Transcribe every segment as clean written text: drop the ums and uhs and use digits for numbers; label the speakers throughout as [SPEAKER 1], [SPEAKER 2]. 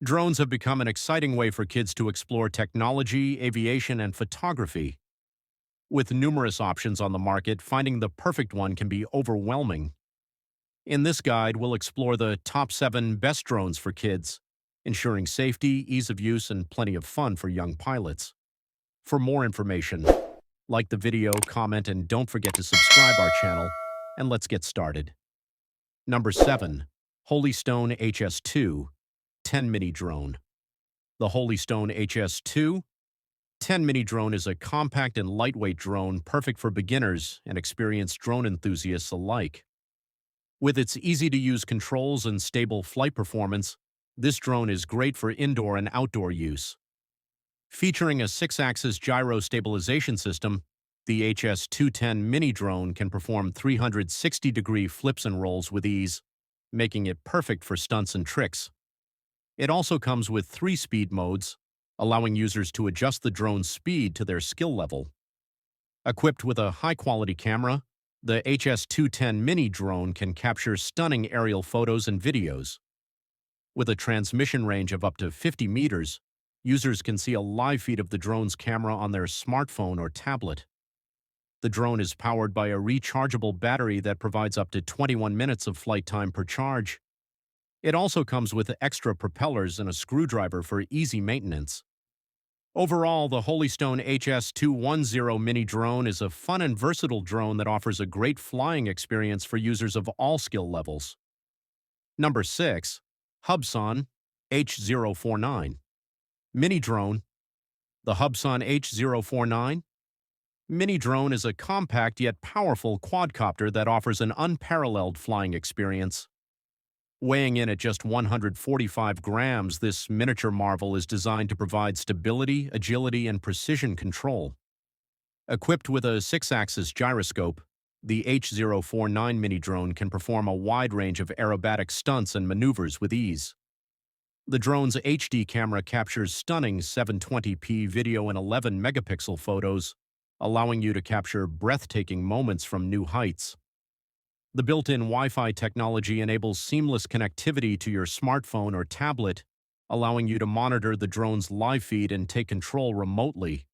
[SPEAKER 1] Drones have become an exciting way for kids to explore technology, aviation, and photography. With numerous options on the market, finding the perfect one can be overwhelming. In this guide, we'll explore the top 7 best drones for kids, ensuring safety, ease of use, and plenty of fun for young pilots. For more information, like the video, comment, and don't forget to subscribe our channel, and let's get started. Number 7. Holystone HS2 10 Mini Drone. The Holystone HS2 10 Mini Drone is a compact and lightweight drone perfect for beginners and experienced drone enthusiasts alike. With its easy-to-use controls and stable flight performance, this drone is great for indoor and outdoor use. Featuring a 6-axis gyro stabilization system, the HS210 Mini Drone can perform 360-degree flips and rolls with ease, making it perfect for stunts and tricks. It also comes with 3 speed modes, allowing users to adjust the drone's speed to their skill level. Equipped with a high-quality camera, the HS210 Mini Drone can capture stunning aerial photos and videos. With a transmission range of up to 50 meters, users can see a live feed of the drone's camera on their smartphone or tablet. The drone is powered by a rechargeable battery that provides up to 21 minutes of flight time per charge. It also comes with extra propellers and a screwdriver for easy maintenance. Overall, the Holystone HS210 Mini Drone is a fun and versatile drone that offers a great flying experience for users of all skill levels. Number 6. Hubsan H049 Mini Drone. The Hubsan H049 Mini Drone is a compact yet powerful quadcopter that offers an unparalleled flying experience. Weighing in at just 145 grams, this miniature marvel is designed to provide stability, agility, and precision control. Equipped with a 6-axis gyroscope, the H049 Mini Drone can perform a wide range of aerobatic stunts and maneuvers with ease. The drone's HD camera captures stunning 720p video and 11-megapixel photos, allowing you to capture breathtaking moments from new heights. The built-in Wi-Fi technology enables seamless connectivity to your smartphone or tablet, allowing you to monitor the drone's live feed and take control remotely.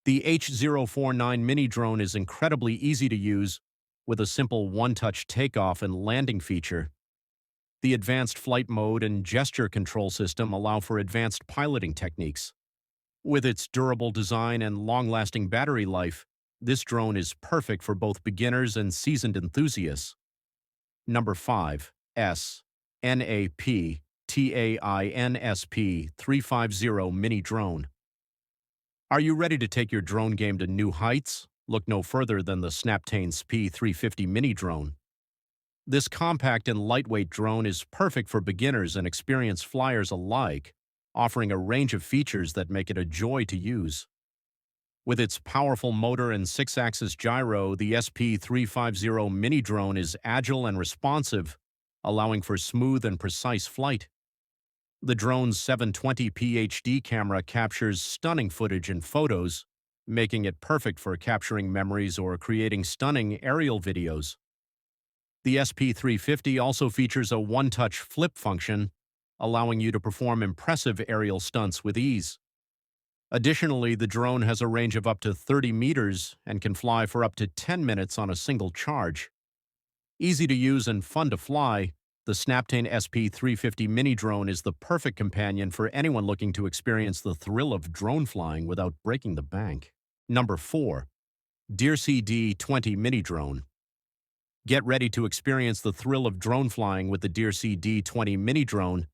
[SPEAKER 1] The H049 Mini Drone is incredibly easy to use, with a simple one-touch takeoff and landing feature. The advanced flight mode and gesture control system allow for advanced piloting techniques. With its durable design and long-lasting battery life, this drone is perfect for both beginners and seasoned enthusiasts. Number 5. SNAP TAINSP 350 Mini Drone. Are you ready to take your drone game to new heights? Look no further than the Snaptain's P350 Mini Drone. This compact and lightweight drone is perfect for beginners and experienced flyers alike, offering a range of features that make it a joy to use. With its powerful motor and 6-axis gyro, the SP350 Mini Drone is agile and responsive, allowing for smooth and precise flight. The drone's 720p HD camera captures stunning footage and photos, making it perfect for capturing memories or creating stunning aerial videos. The SP350 also features a one-touch flip function, allowing you to perform impressive aerial stunts with ease. Additionally, the drone has a range of up to 30 meters and can fly for up to 10 minutes on a single charge. Easy to use and fun to fly, the Snaptain SP350 Mini Drone is the perfect companion for anyone looking to experience the thrill of drone flying without breaking the bank. Number 4. Deersi D20 Mini Drone. Get ready to experience the thrill of drone flying with the Deersi D20 Mini Drone,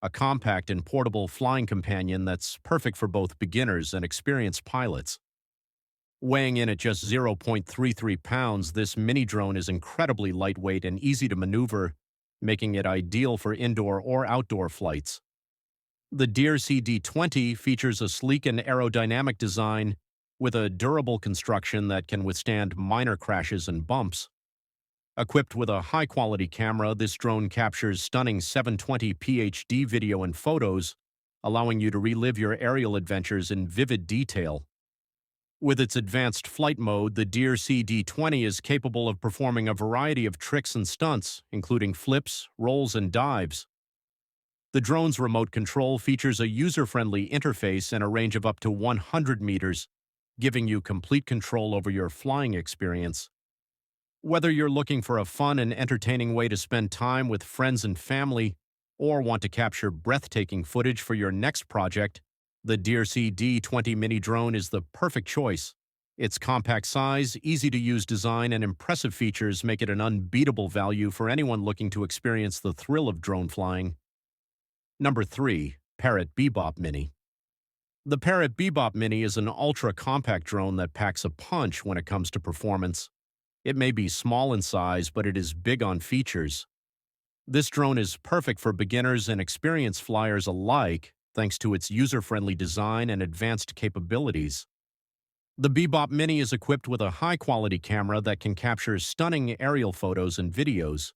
[SPEAKER 1] a compact and portable flying companion that's perfect for both beginners and experienced pilots. Weighing in at just 0.33 pounds, this mini drone is incredibly lightweight and easy to maneuver, making it ideal for indoor or outdoor flights. The Deersi D20 features a sleek and aerodynamic design with a durable construction that can withstand minor crashes and bumps. Equipped with a high-quality camera, this drone captures stunning 720p HD video and photos, allowing you to relive your aerial adventures in vivid detail. With its advanced flight mode, the Deersi D20 is capable of performing a variety of tricks and stunts, including flips, rolls, and dives. The drone's remote control features a user-friendly interface and a range of up to 100 meters, giving you complete control over your flying experience. Whether you're looking for a fun and entertaining way to spend time with friends and family, or want to capture breathtaking footage for your next project, the Deercy D20 mini drone is the perfect choice. Its compact size, easy-to-use design, and impressive features make it an unbeatable value for anyone looking to experience the thrill of drone flying. Number 3. Parrot Bebop Mini. The Parrot Bebop Mini is an ultra-compact drone that packs a punch when it comes to performance. It may be small in size, but it is big on features. This drone is perfect for beginners and experienced flyers alike, thanks to its user-friendly design and advanced capabilities. The Bebop Mini is equipped with a high-quality camera that can capture stunning aerial photos and videos.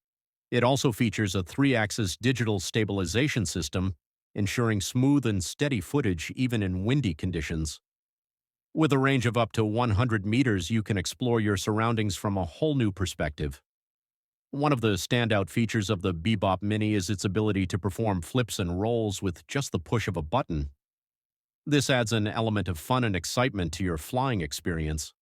[SPEAKER 1] It also features a 3-axis digital stabilization system, ensuring smooth and steady footage even in windy conditions. With a range of up to 100 meters, you can explore your surroundings from a whole new perspective. One of the standout features of the Bebop Mini is its ability to perform flips and rolls with just the push of a button. This adds an element of fun and excitement to your flying experience.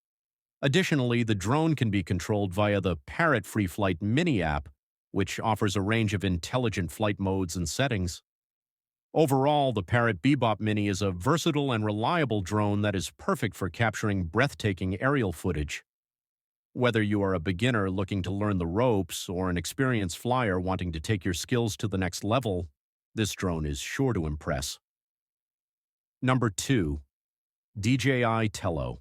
[SPEAKER 1] Additionally, the drone can be controlled via the Parrot FreeFlight Mini app, which offers a range of intelligent flight modes and settings. Overall, the Parrot Bebop Mini is a versatile and reliable drone that is perfect for capturing breathtaking aerial footage. Whether you are a beginner looking to learn the ropes or an experienced flyer wanting to take your skills to the next level, this drone is sure to impress. Number 2. DJI Tello.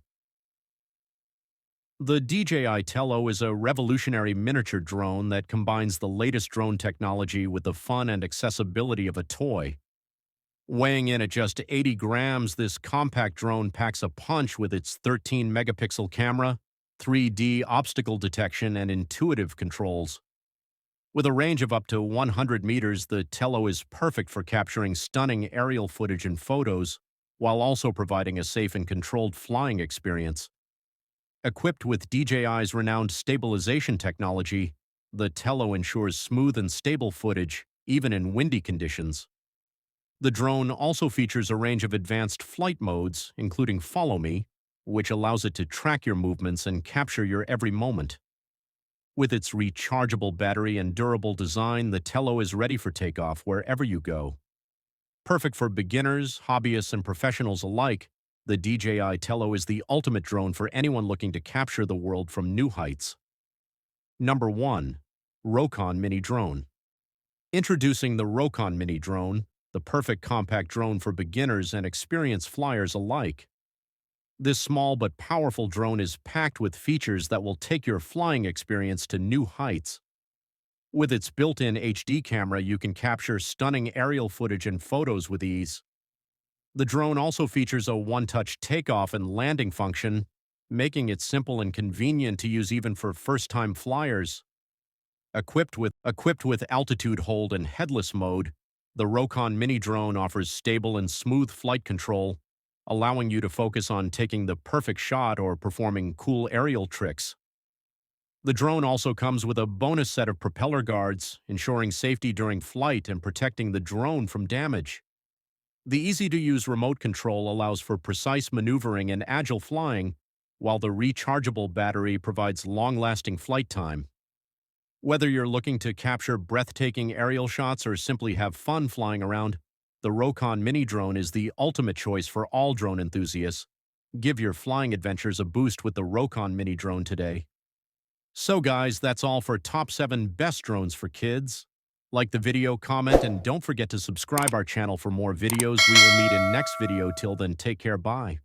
[SPEAKER 1] The DJI Tello is a revolutionary miniature drone that combines the latest drone technology with the fun and accessibility of a toy. Weighing in at just 80 grams, this compact drone packs a punch with its 13-megapixel camera, 3D obstacle detection, and intuitive controls. With a range of up to 100 meters, the Tello is perfect for capturing stunning aerial footage and photos, while also providing a safe and controlled flying experience. Equipped with DJI's renowned stabilization technology, the Tello ensures smooth and stable footage, even in windy conditions. The drone also features a range of advanced flight modes, including Follow Me, which allows it to track your movements and capture your every moment. With its rechargeable battery and durable design, the Tello is ready for takeoff wherever you go. Perfect for beginners, hobbyists, and professionals alike, the DJI Tello is the ultimate drone for anyone looking to capture the world from new heights. Number 1. Rokon Mini Drone. Introducing the Rokon Mini Drone, the perfect compact drone for beginners and experienced flyers alike. This small but powerful drone is packed with features that will take your flying experience to new heights. With its built-in HD camera, you can capture stunning aerial footage and photos with ease. The drone also features a one-touch takeoff and landing function, making it simple and convenient to use even for first-time flyers. Equipped with altitude hold and headless mode, the Rokon Mini Drone offers stable and smooth flight control, allowing you to focus on taking the perfect shot or performing cool aerial tricks. The drone also comes with a bonus set of propeller guards, ensuring safety during flight and protecting the drone from damage. The easy-to-use remote control allows for precise maneuvering and agile flying, while the rechargeable battery provides long-lasting flight time. Whether you're looking to capture breathtaking aerial shots or simply have fun flying around, the Rokon Mini Drone is the ultimate choice for all drone enthusiasts. Give your flying adventures a boost with the Rokon Mini Drone today. So guys, that's all for Top 7 Best Drones for Kids. Like the video, comment, and don't forget to subscribe our channel for more videos. We will meet in next video. Till then, take care. Bye.